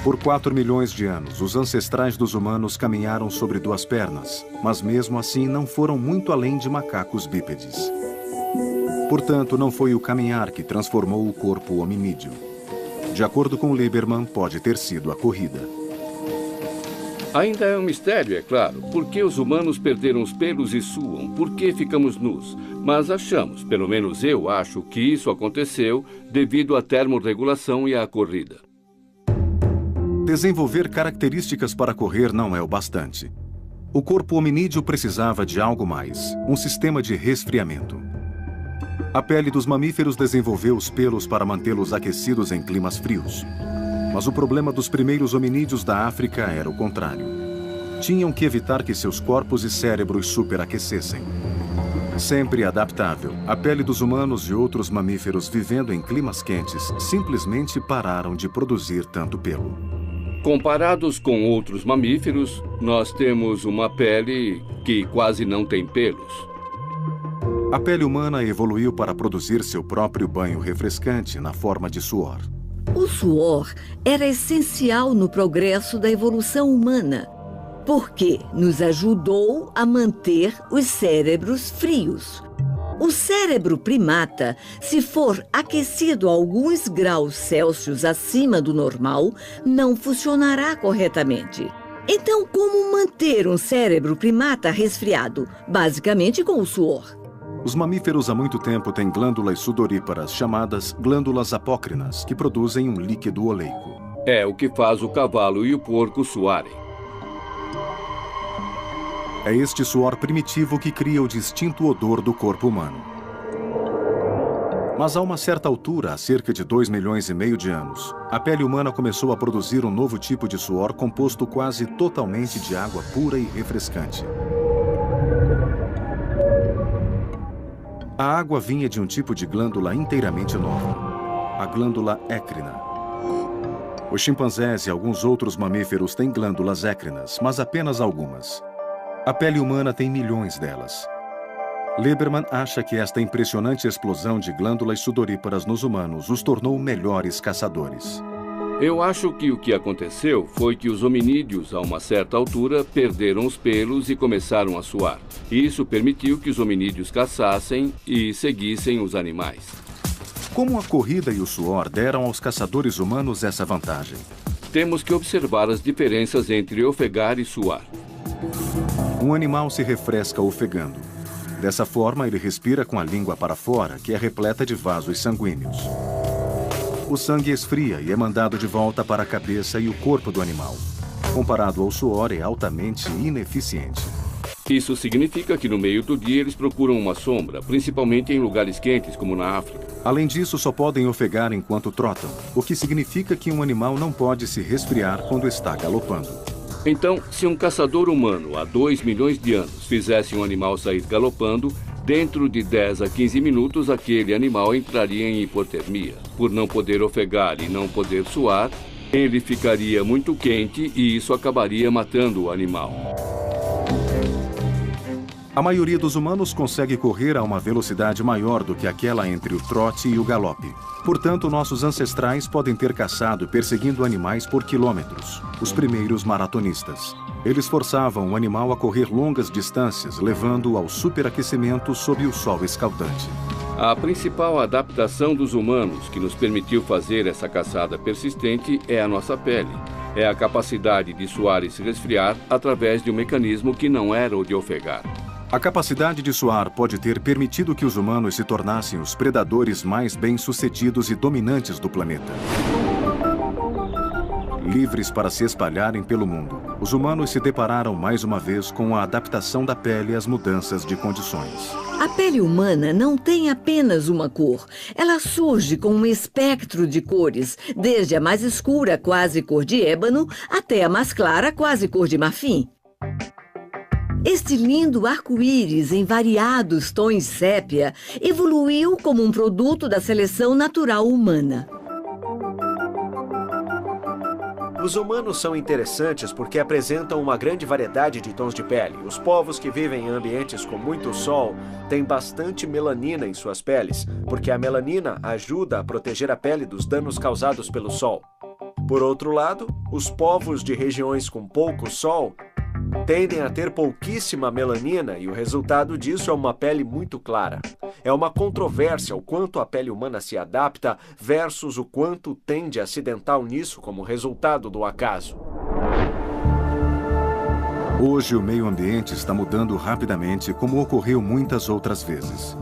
Por 4 milhões de anos, os ancestrais dos humanos caminharam sobre 2 pernas, mas mesmo assim não foram muito além de macacos bípedes. Portanto, não foi o caminhar que transformou o corpo hominídeo. De acordo com Lieberman, pode ter sido a corrida. Ainda é um mistério, é claro. Por que os humanos perderam os pelos e suam? Por que ficamos nus? Mas achamos, pelo menos eu acho, que isso aconteceu devido à termorregulação e à corrida. Desenvolver características para correr não é o bastante. O corpo hominídeo precisava de algo mais, um sistema de resfriamento. A pele dos mamíferos desenvolveu os pelos para mantê-los aquecidos em climas frios. Mas o problema dos primeiros hominídeos da África era o contrário. Tinham que evitar que seus corpos e cérebros superaquecessem. Sempre adaptável, a pele dos humanos e outros mamíferos vivendo em climas quentes simplesmente pararam de produzir tanto pelo. Comparados com outros mamíferos, nós temos uma pele que quase não tem pelos. A pele humana evoluiu para produzir seu próprio banho refrescante na forma de suor. O suor era essencial no progresso da evolução humana, porque nos ajudou a manter os cérebros frios. O cérebro primata, se for aquecido a alguns graus Celsius acima do normal, não funcionará corretamente. Então, como manter um cérebro primata resfriado? Basicamente com o suor. Os mamíferos há muito tempo têm glândulas sudoríparas chamadas glândulas apócrinas, que produzem um líquido oleico. É o que faz o cavalo e o porco suarem. É este suor primitivo que cria o distinto odor do corpo humano. Mas a uma certa altura, há cerca de 2,5 milhões de anos, a pele humana começou a produzir um novo tipo de suor composto quase totalmente de água pura e refrescante. A água vinha de um tipo de glândula inteiramente nova, a glândula écrina. Os chimpanzés e alguns outros mamíferos têm glândulas écrinas, mas apenas algumas. A pele humana tem milhões delas. Lieberman acha que esta impressionante explosão de glândulas sudoríparas nos humanos os tornou melhores caçadores. Eu acho que o que aconteceu foi que os hominídeos, a uma certa altura, perderam os pelos e começaram a suar. Isso permitiu que os hominídeos caçassem e seguissem os animais. Como a corrida e o suor deram aos caçadores humanos essa vantagem? Temos que observar as diferenças entre ofegar e suar. Um animal se refresca ofegando. Dessa forma, ele respira com a língua para fora, que é repleta de vasos sanguíneos. O sangue esfria e é mandado de volta para a cabeça e o corpo do animal. Comparado ao suor, é altamente ineficiente. Isso significa que no meio do dia eles procuram uma sombra, principalmente em lugares quentes, como na África. Além disso, só podem ofegar enquanto trotam, o que significa que um animal não pode se resfriar quando está galopando. Então, se um caçador humano há 2 milhões de anos fizesse um animal sair galopando, dentro de 10 a 15 minutos aquele animal entraria em hipotermia. Por não poder ofegar e não poder suar, ele ficaria muito quente e isso acabaria matando o animal. A maioria dos humanos consegue correr a uma velocidade maior do que aquela entre o trote e o galope. Portanto, nossos ancestrais podem ter caçado perseguindo animais por quilômetros, os primeiros maratonistas. Eles forçavam o animal a correr longas distâncias, levando-o ao superaquecimento sob o sol escaldante. A principal adaptação dos humanos que nos permitiu fazer essa caçada persistente é a nossa pele. É a capacidade de suar e se resfriar através de um mecanismo que não era o de ofegar. A capacidade de suar pode ter permitido que os humanos se tornassem os predadores mais bem-sucedidos e dominantes do planeta. Livres para se espalharem pelo mundo, os humanos se depararam mais uma vez com a adaptação da pele às mudanças de condições. A pele humana não tem apenas uma cor. Ela surge com um espectro de cores, desde a mais escura, quase cor de ébano, até a mais clara, quase cor de marfim. Este lindo arco-íris em variados tons sépia evoluiu como um produto da seleção natural humana. Os humanos são interessantes porque apresentam uma grande variedade de tons de pele. Os povos que vivem em ambientes com muito sol têm bastante melanina em suas peles, porque a melanina ajuda a proteger a pele dos danos causados pelo sol. Por outro lado, os povos de regiões com pouco sol tendem a ter pouquíssima melanina e o resultado disso é uma pele muito clara. É uma controvérsia o quanto a pele humana se adapta versus o quanto tende acidental nisso como resultado do acaso. Hoje o meio ambiente está mudando rapidamente, como ocorreu muitas outras vezes.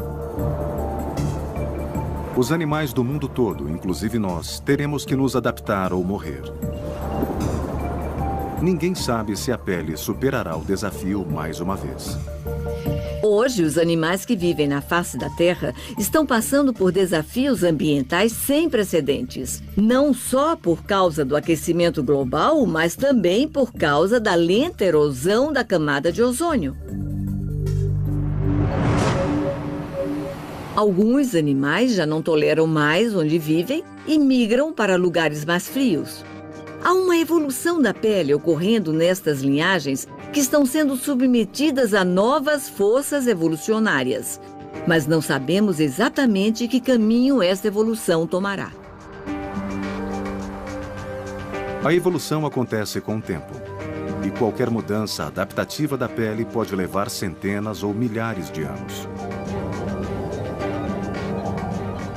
Os animais do mundo todo, inclusive nós, teremos que nos adaptar ou morrer. Ninguém sabe se a pele superará o desafio mais uma vez. Hoje, os animais que vivem na face da Terra estão passando por desafios ambientais sem precedentes. Não só por causa do aquecimento global, mas também por causa da lenta erosão da camada de ozônio. Alguns animais já não toleram mais onde vivem e migram para lugares mais frios. Há uma evolução da pele ocorrendo nestas linhagens que estão sendo submetidas a novas forças evolucionárias. Mas não sabemos exatamente que caminho esta evolução tomará. A evolução acontece com o tempo. E qualquer mudança adaptativa da pele pode levar centenas ou milhares de anos.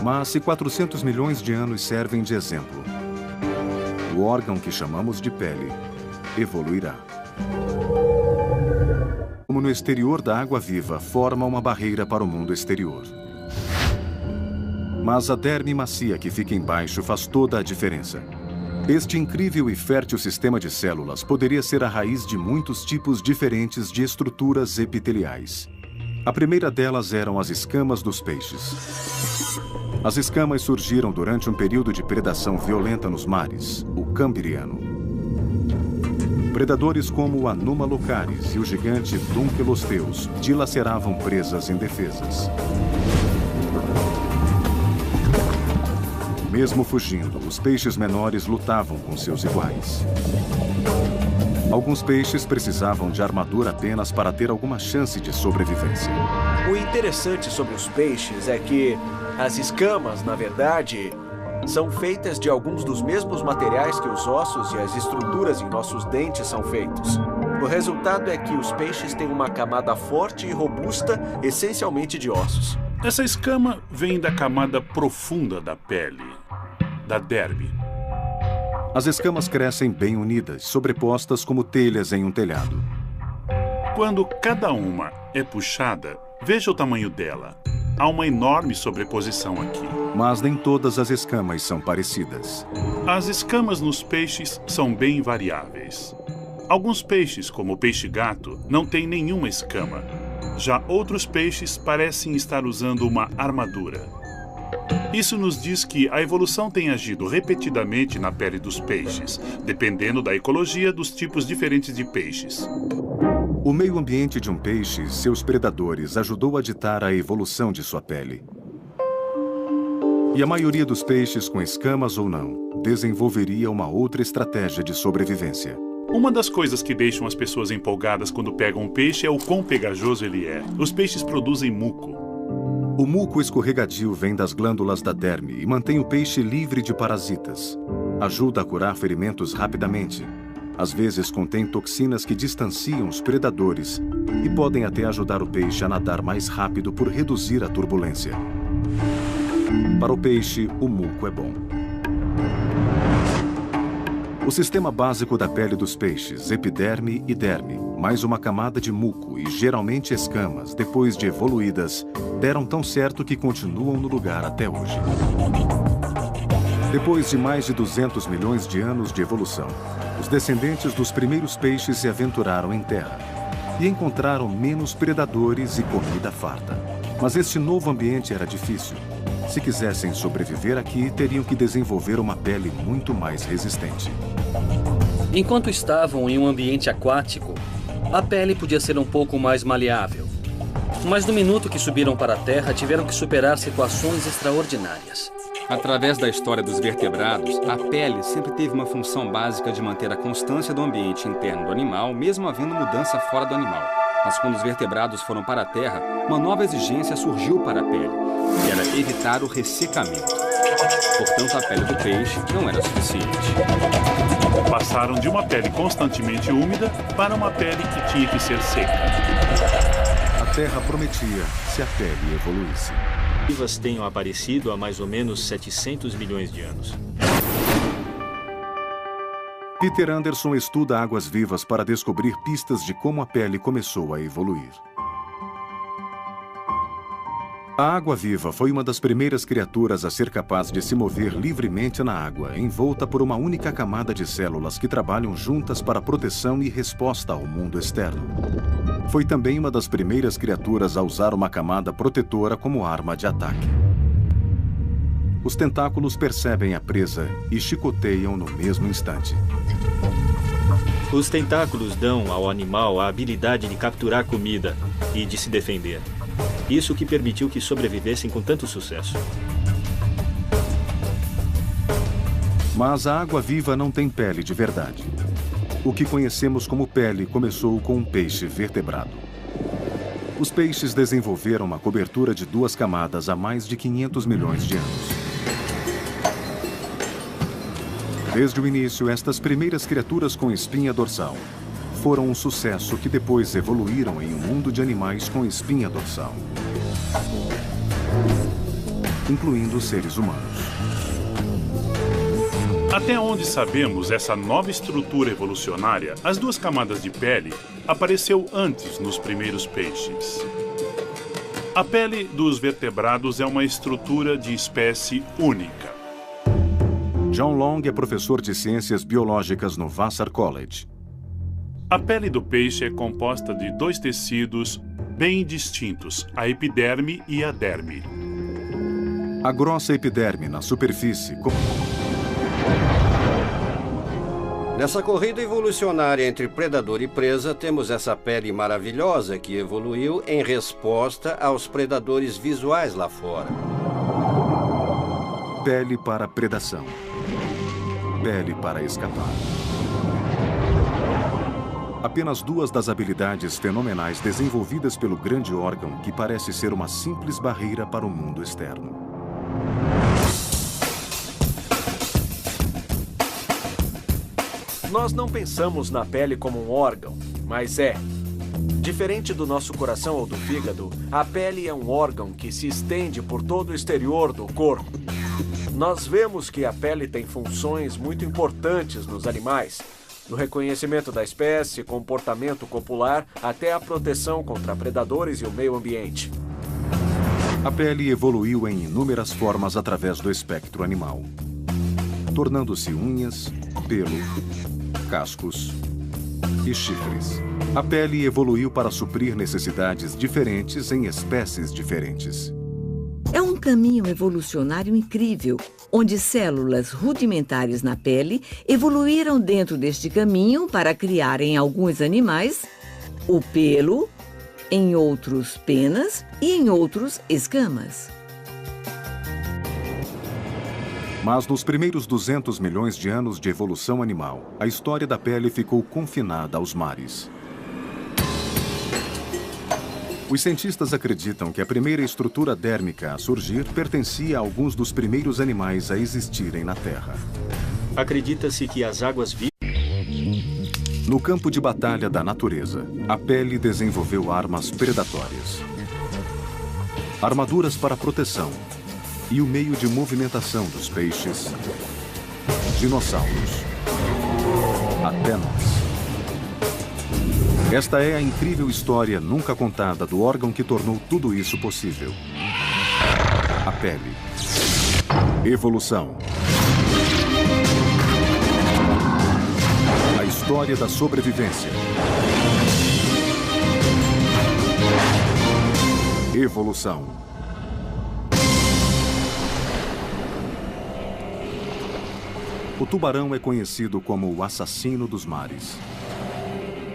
Mas se 400 milhões de anos servem de exemplo, o órgão que chamamos de pele evoluirá. Como no exterior da água viva, forma uma barreira para o mundo exterior. Mas a derme macia que fica embaixo faz toda a diferença. Este incrível e fértil sistema de células poderia ser a raiz de muitos tipos diferentes de estruturas epiteliais. A primeira delas eram as escamas dos peixes. As escamas surgiram durante um período de predação violenta nos mares, o Cambriano. Predadores como o Anomalocaris e o gigante Dunkelosteus dilaceravam presas indefesas. Mesmo fugindo, os peixes menores lutavam com seus iguais. Alguns peixes precisavam de armadura apenas para ter alguma chance de sobrevivência. O interessante sobre os peixes é que as escamas, na verdade, são feitas de alguns dos mesmos materiais que os ossos e as estruturas em nossos dentes são feitos. O resultado é que os peixes têm uma camada forte e robusta, essencialmente de ossos. Essa escama vem da camada profunda da pele, da derme. As escamas crescem bem unidas, sobrepostas como telhas em um telhado. Quando cada uma é puxada, veja o tamanho dela. Há uma enorme sobreposição aqui. Mas nem todas as escamas são parecidas. As escamas nos peixes são bem variáveis. Alguns peixes, como o peixe-gato, não têm nenhuma escama. Já outros peixes parecem estar usando uma armadura. Isso nos diz que a evolução tem agido repetidamente na pele dos peixes, dependendo da ecologia dos tipos diferentes de peixes. O meio ambiente de um peixe e seus predadores ajudou a ditar a evolução de sua pele. E a maioria dos peixes, com escamas ou não, desenvolveria uma outra estratégia de sobrevivência. Uma das coisas que deixam as pessoas empolgadas quando pegam um peixe é o quão pegajoso ele é. Os peixes produzem muco. O muco escorregadio vem das glândulas da derme e mantém o peixe livre de parasitas. Ajuda a curar ferimentos rapidamente. Às vezes contém toxinas que distanciam os predadores e podem até ajudar o peixe a nadar mais rápido por reduzir a turbulência. Para o peixe, o muco é bom. O sistema básico da pele dos peixes, epiderme e derme, mais uma camada de muco e geralmente escamas, depois de evoluídas, deram tão certo que continuam no lugar até hoje. Depois de mais de 200 milhões de anos de evolução, os descendentes dos primeiros peixes se aventuraram em terra e encontraram menos predadores e comida farta. Mas este novo ambiente era difícil. Se quisessem sobreviver aqui, teriam que desenvolver uma pele muito mais resistente. Enquanto estavam em um ambiente aquático, a pele podia ser um pouco mais maleável. Mas no minuto que subiram para a Terra, tiveram que superar situações extraordinárias. Através da história dos vertebrados, a pele sempre teve uma função básica de manter a constância do ambiente interno do animal, mesmo havendo mudança fora do animal. Mas quando os vertebrados foram para a Terra, uma nova exigência surgiu para a pele, que era evitar o ressecamento. Portanto, a pele do peixe não era suficiente. Passaram de uma pele constantemente úmida para uma pele que tinha que ser seca. A Terra prometia se a pele evoluísse. Vivas tenham aparecido há mais ou menos 700 milhões de anos. Peter Anderson estuda águas vivas para descobrir pistas de como a pele começou a evoluir. A água viva foi uma das primeiras criaturas a ser capaz de se mover livremente na água, envolta por uma única camada de células que trabalham juntas para proteção e resposta ao mundo externo. Foi também uma das primeiras criaturas a usar uma camada protetora como arma de ataque. Os tentáculos percebem a presa e chicoteiam no mesmo instante. Os tentáculos dão ao animal a habilidade de capturar comida e de se defender. Isso que permitiu que sobrevivessem com tanto sucesso. Mas a água viva não tem pele de verdade. O que conhecemos como pele começou com um peixe vertebrado. Os peixes desenvolveram uma cobertura de 2 camadas há mais de 500 milhões de anos. Desde o início, estas primeiras criaturas com espinha dorsal foram um sucesso que depois evoluíram em um mundo de animais com espinha dorsal. incluindo seres humanos. Até onde sabemos essa nova estrutura evolucionária, as duas camadas de pele apareceu antes nos primeiros peixes. A pele dos vertebrados é uma estrutura de espécie única. John Long é professor de ciências biológicas no Vassar College. A pele do peixe é composta de dois tecidos bem distintos, a epiderme e a derme. A grossa epiderme na superfície... Nessa corrida evolucionária entre predador e presa, temos essa pele maravilhosa que evoluiu em resposta aos predadores visuais lá fora. Pele para predação. Pele para escapar. Apenas duas das habilidades fenomenais desenvolvidas pelo grande órgão que parece ser uma simples barreira para o mundo externo. Nós não pensamos na pele como um órgão, mas é. Diferente do nosso coração ou do fígado, a pele é um órgão que se estende por todo o exterior do corpo. Nós vemos que a pele tem funções muito importantes nos animais, no reconhecimento da espécie, comportamento copular, até a proteção contra predadores e o meio ambiente. A pele evoluiu em inúmeras formas através do espectro animal, tornando-se unhas, pelo, cascos e chifres. A pele evoluiu para suprir necessidades diferentes em espécies diferentes. É um caminho evolucionário incrível, onde células rudimentares na pele evoluíram dentro deste caminho para criar em alguns animais o pelo, em outros penas e em outros escamas. Mas nos primeiros 200 milhões de anos de evolução animal, a história da pele ficou confinada aos mares. Os cientistas acreditam que a primeira estrutura dérmica a surgir pertencia a alguns dos primeiros animais a existirem na Terra. Acredita-se que as águas vivas... No campo de batalha da natureza, a pele desenvolveu armas predatórias. Armaduras para proteção e o meio de movimentação dos peixes, dinossauros, até nós. Esta é a incrível história nunca contada do órgão que tornou tudo isso possível. A pele. Evolução. A história da sobrevivência. Evolução. O tubarão é conhecido como o assassino dos mares.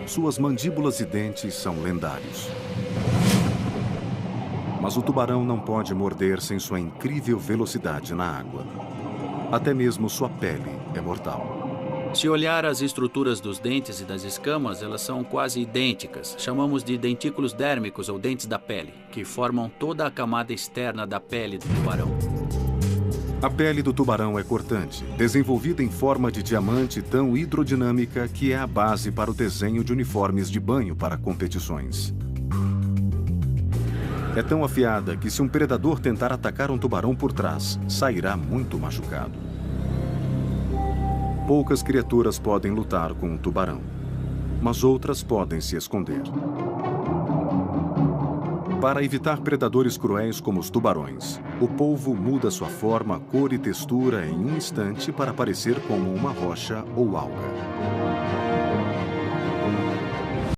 Suas mandíbulas e dentes são lendários. Mas o tubarão não pode morder sem sua incrível velocidade na água. Até mesmo sua pele é mortal. Se olhar as estruturas dos dentes e das escamas, elas são quase idênticas. Chamamos de dentículos dérmicos ou dentes da pele, que formam toda a camada externa da pele do tubarão. A pele do tubarão é cortante, desenvolvida em forma de diamante tão hidrodinâmica que é a base para o desenho de uniformes de banho para competições. É tão afiada que se um predador tentar atacar um tubarão por trás, sairá muito machucado. Poucas criaturas podem lutar com um tubarão, mas outras podem se esconder. Para evitar predadores cruéis como os tubarões, o polvo muda sua forma, cor e textura em um instante para parecer como uma rocha ou alga.